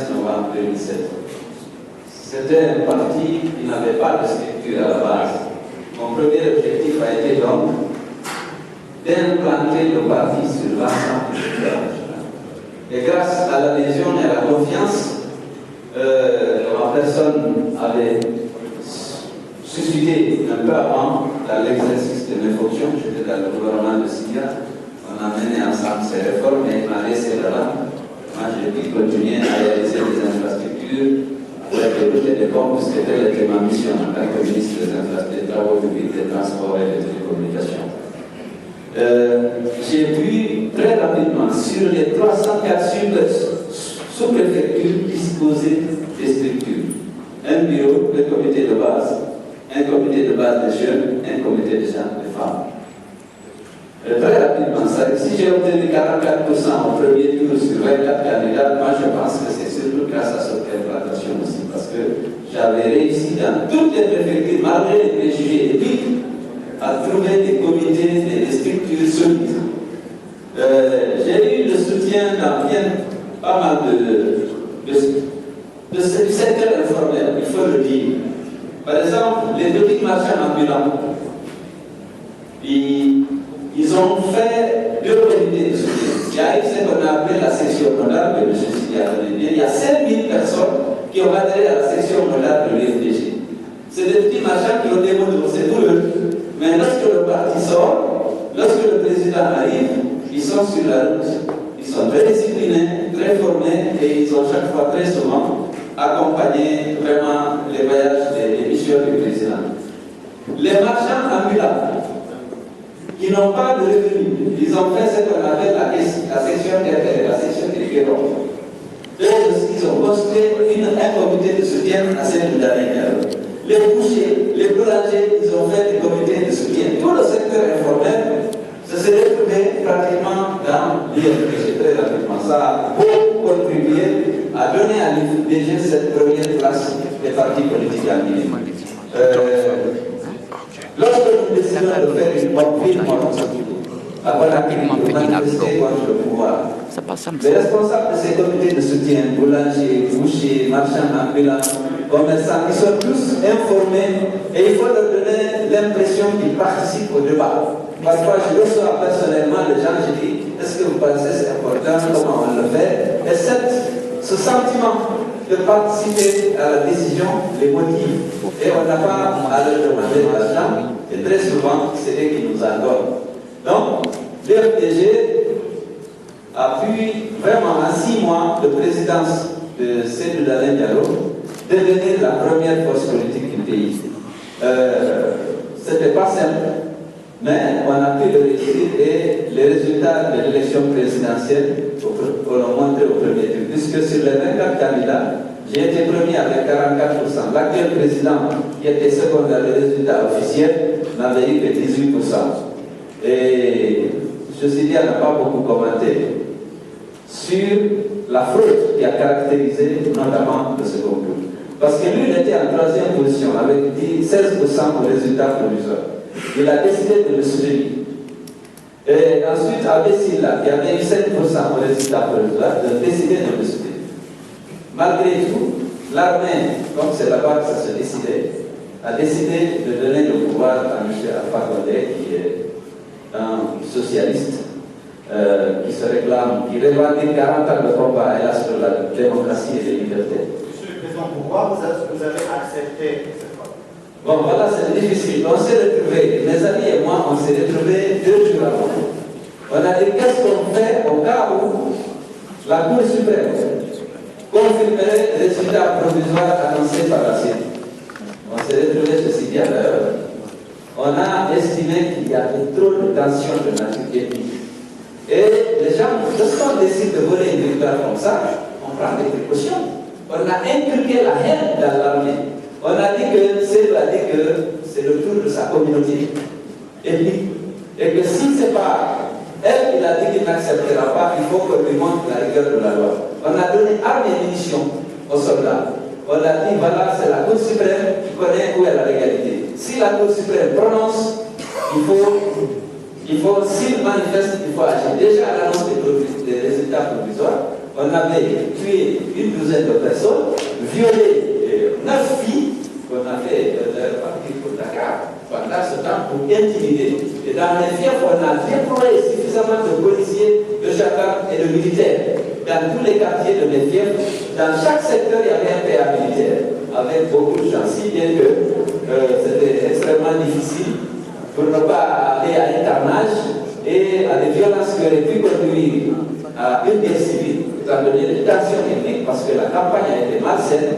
15 novembre 2007. C'était un parti qui n'avait pas de structure à la base. Mon premier objectif a été donc d'implanter le parti sur l'ensemble du territoire national. Et grâce à l'adhésion et à la confiance, ma personne avait suscité un peu avant dans l'exercice de mes fonctions. J'étais dans le gouvernement de Syria. On a mené ensemble ces réformes et il m'a laissé là. Moi, j'ai pu continuer à réaliser des infrastructures avec des routes et des ponts, puisque telle était ma mission en tant que ministre des Travaux publics, des Transports et des Télécommunications. J'ai pu très rapidement, sur les 304 sous-préfectures, disposer des structures. Un bureau, le comité de base, un comité de base des jeunes, un comité de gens, de femmes. Très rapidement, si j'ai obtenu 44% au premier tour sur 24 candidats, moi je pense que c'est surtout grâce à cette implantation aussi, parce que j'avais réussi dans toutes les préfectures, malgré les préjugés éthiques, à trouver des comités et des structures solides. J'ai eu le soutien dans pas mal de ce secteur informel, il faut le dire. Par exemple, les petits marchands ambulants, ils ont fait 2 comités de soutien. Il y a eu ce qu'on a appelé la section modale que M. Sidi a donné bien. Il y a 5000 personnes qui ont adhéré à la section modale de l'UFDG. C'est des petits marchands qui ont démontré, c'est douloureux. Mais lorsque le parti sort, lorsque le président arrive, ils sont sur la route. Ils sont très disciplinés, très formés et ils ont chaque fois, très souvent, accompagné vraiment les voyages des missions du président. Les marchands ambulants, qui n'ont pas de revenus, ils ont fait ce qu'on appelle la section terre, la section territoriale. Eux aussi, ils ont construit un comité de soutien à celle de l'année. Les bouchers, les boulangers, ils ont fait des comités de soutien. Tout le secteur informel se serait retrouvé pratiquement dans l'IFDG. Très rapidement, ça a beaucoup contribué à donner à l'IFDG cette première place des partis politiques en Guinée. Lorsque nous décidons de faire une bonne ville, après la crise, de manifester contre le pouvoir, les responsables de ces comités de soutien, boulangers, bouchers, marchands ambulants, commerçants, ils sont tous informés et il faut leur donner l'impression qu'ils participent au débat. Parfois, je reçois personnellement les gens, je dis, est-ce que vous pensez que c'est important, comment on le fait? Et ce sentiment de participer à la décision les motive. Et on n'a pas à leur demander de l'argent, et très souvent, c'est eux qui nous en donnent. Donc, l'UFDG a pu vraiment, en 6 mois de présidence de Seydou Dalein Diallo, devenir la première force politique du pays. Ce n'était pas simple, mais on a pu le réussir et les résultats de l'élection présidentielle l'ont montré au premier tour, puisque sur les 24 candidats, j'ai été premier avec 44%. L'actuel président, qui était second dans les résultats officiels, n'avait eu que 18%. Et M. Sidi n'a pas beaucoup commenté sur la fraude qui a caractérisé notamment le second tour. Parce que lui, il était en 3e position avec 16% au résultat provisoire. Il a décidé de le soutenir. Et ensuite, Abessila, qui avait eu 7% au résultat provisoire, il a décidé de le soutenir. Malgré tout, l'armée, comme c'est là-bas que ça se décidait, a décidé de donner le pouvoir à M. Alpha Condé, qui est un socialiste, qui se réclame, qui revendique 40 ans de combat, hélas, pour la démocratie et les libertés. Monsieur le Président, pourquoi vous avez accepté cette fois? Bon, voilà, c'est difficile. On s'est retrouvés, mes amis et moi, on s'est retrouvés 2 jours avant. On a dit, qu'est-ce qu'on fait au cas où la Cour suprême confirmerait les résultats provisoires annoncés par la CENI? On s'est retrouvés ceci bien d'ailleurs. On a estimé qu'il y avait trop de tensions de nature ethnique. Et les gens, lorsqu'on décide de voler une victoire comme ça, on prend des précautions. On a inculqué la haine dans l'armée. On a dit que c'est le tour de sa communauté ethnique. Et que si ce n'est pas elle qui a dit qu'il n'acceptera pas, il faut qu'on lui montre la rigueur de la loi. On a donné armes et munitions aux soldats. On a dit, voilà, c'est la Cour suprême qui connaît où est la légalité. Si la Cour suprême prononce, s'il manifeste, il faut agir. Déjà à l'annonce des résultats provisoires, on avait tué une douzaine de personnes, violé 9 filles, qu'on a fait leur partie pour Dakar, pendant ce temps pour intimider. Et dans les fiefs, on a déployé suffisamment de policiers, de gendarmes et de militaires. Dans tous les quartiers de mes fiefs, dans chaque secteur, il y avait un PA militaire, avec beaucoup de gens, si bien que c'était extrêmement difficile pour ne pas aller à un carnage et à des violences qui auraient pu conduire à une guerre civile, étant donné les tensions ethniques, parce que la campagne a été malsaine.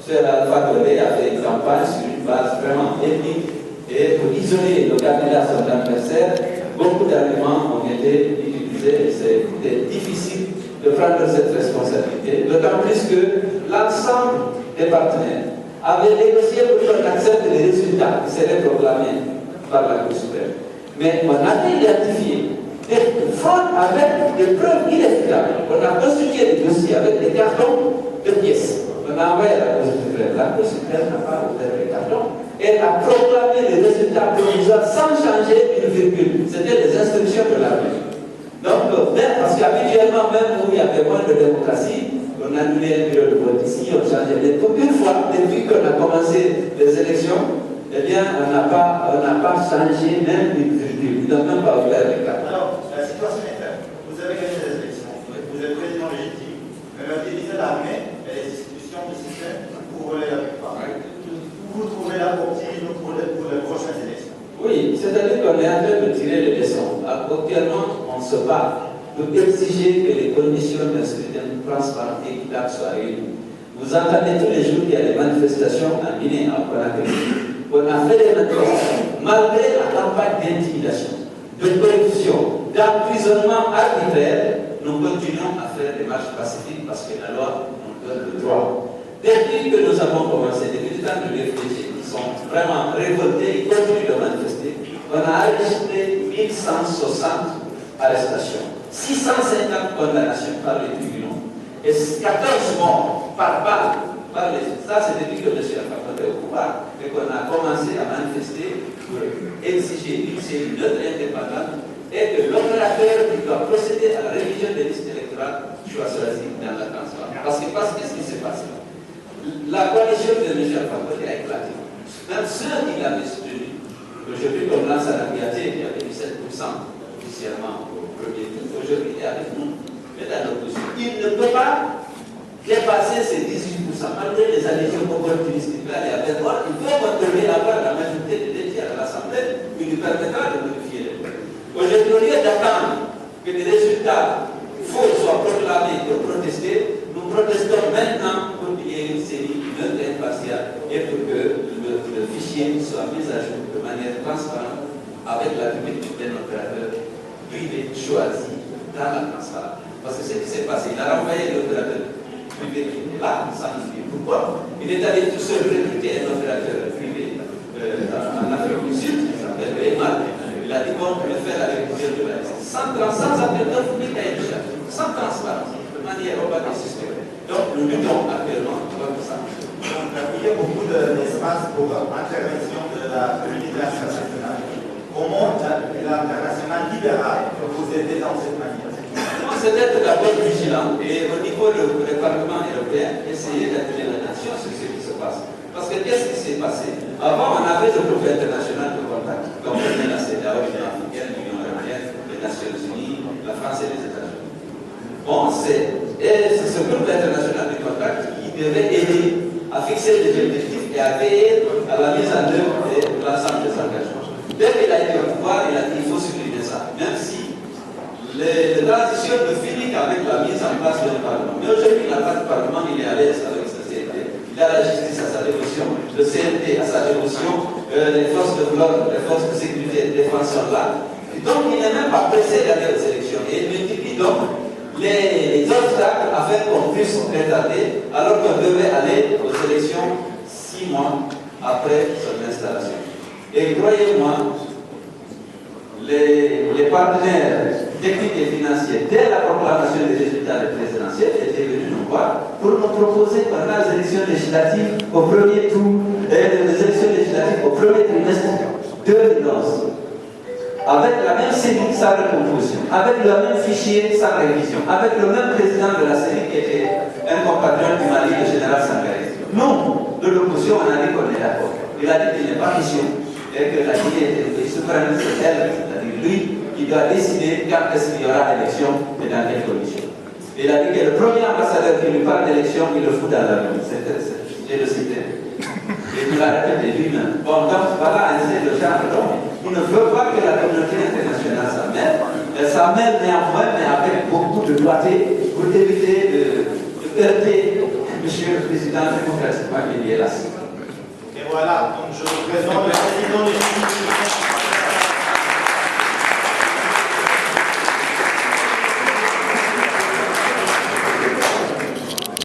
M. Alpha Condé a fait une campagne sur une base vraiment ethnique et pour isoler le candidat son adversaire, beaucoup d'arguments ont été utilisés et c'était difficile de prendre cette responsabilité, d'autant plus que l'ensemble des partenaires avaient négocié pour qu'on accepte les résultats qui seraient proclamés par la Cour suprême. Mais on a identifié des fraudes avec des preuves inefficables. On a constitué des dossiers avec des cartons de pièces. On a envoyé à la Cour suprême. La Cour suprême n'a pas ouvert les cartons. Elle a proclamé les résultats provisoires sans changer une virgule. C'était les instructions de l'armée. Donc, parce qu'habituellement, même où il y avait moins de démocratie, on a annulé un bureau de vote ici, on changeait. Mais une fois, depuis qu'on a commencé les élections, eh bien, on n'a pas changé même une virgule. Ils n'ont même pas ouvert les cartes. Alors, la situation est faite. Vous avez gagné les élections. Vous êtes président légitime. Mais la division de l'armée et les institutions du système pour voler la victoire. Où vous trouvez la optimisme pour les prochaines élections? Oui, c'est-à-dire qu'on est en train de tirer les leçons. Actuellement, on se bat pour exiger que les conditions d'un scrutin transparent et équitable soient réunies. Vous entendez tous les jours qu'il y a des manifestations à Guinée, à Conakry. On a fait des manifestations, malgré la campagne d'intimidation, de corruption, d'emprisonnement arbitraire, nous continuons à faire des marches pacifiques parce que la loi nous donne le droit. Depuis que nous avons commencé, les militants de l'FDG qui sont vraiment révoltés, ils continuent de manifester, on a enregistré 1160 arrestations, 650 condamnations par les tribunaux et 14 morts par balle. Ça, c'est depuis que M. Alpha Condé est au pouvoir et qu'on a commencé à manifester pour exiger une série neutre et indépendante et que l'opérateur qui doit procéder à la révision des listes électorales soit choisi dans la transparence. Parce qu'est-ce qui s'est passé? La coalition de M. Alpha Condé a éclaté. Même ceux qui l'avaient soutenu, aujourd'hui, comme Lansana Diaté, qui avait 17% officiellement au premier tour, aujourd'hui, il est avec nous, mais dans l'opposition. Il ne peut pas dépasser ces 18%, malgré les allégations opportunistes qu'il va aller avec moi. Il faut contrôler la majorité des tiers à l'Assemblée, qui lui permettra de modifier les lois. Aujourd'hui, au lieu d'attendre que des résultats faux soient proclamés pour protester, nous protestons maintenant pour qu'il y ait une série neutre et impartiale et pour que le fichier soit mis à jour de manière transparente avec la publicité d'un opérateur privé choisi dans la transparence. Parce que ce qui s'est passé, il a renvoyé l'opérateur privé qui était là, sans nous dire pourquoi. Il est allé tout seul recruter un opérateur privé en Afrique du Sud, qui s'appelle Weimar. Il a dit qu'on peut faire la révision de la liste. Sans appel d'offres ni cahier de charge, sans transparence, de manière opaque et systématique. Donc nous luttons actuellement contre ça. Donc, il y a beaucoup d'espace pour l'intervention de la communauté internationale. Comment l'international libéral peut vous aider dans cette manière? C'est d'être d'abord vigilant et au niveau du Parlement européen, essayer d'attirer la nation sur ce qui se passe. Parce que qu'est-ce qui s'est passé? Avant, on avait le groupe international de contact, comme la CEDEAO, l'Union africaine, l'Union européenne, les Nations unies, la France et les États-Unis. Bon, c'est ce groupe international de contact qui devait aider à fixer les objectifs et à veiller à la mise en œuvre de l'ensemble des engagements. Dès qu'il a été au pouvoir, il a dit qu'il faut supprimer ça, même si les transitions ne finissent qu'avec la mise en place d'un Parlement. Mais aujourd'hui, il n'a pas de Parlement, il est à l'aise avec sa CNT. Il a la justice à sa révolution, le CNT à sa révolution, les forces de l'ordre, les forces de sécurité et de défense sont là. Et donc, il n'est même pas pressé d'aller aux élections. Et il multiplie donc les obstacles afin qu'on puisse retarder, alors qu'on devait aller aux élections 6 mois après son installation. Et croyez-moi, les partenaires techniques et financiers, dès la proclamation des résultats des présidentielles, étaient venus nous voir pour nous proposer pendant les élections législatives au premier tour, les élections législatives au premier trimestre 2011, avec la même cellule sans recomposition, avec le même fichier sans révision, avec le même président de la CENI qui était un compatriote du Mali, le général Sangaré. Nous, de l'opposition, on a dit qu'on est d'accord. Il a dit qu'il n'est pas question et que la Guinée est souveraine, c'est elle, c'est-à-dire lui, qui doit décider quand est-ce qu'il y aura élection et dans quelles conditions. Il a dit que le premier ambassadeur qui lui parle d'élection, il le fout dans la rue. J'ai le cité. Et il l'a répété lui-même. Bon, donc voilà, c'est le genre d'homme. Il ne veut pas que la communauté internationale s'en mêle. Elle s'en mêle néanmoins, mais avec beaucoup de doigté pour éviter de heurter M. le Président démocratiquement qui est là. Et voilà, donc je vous présente le président du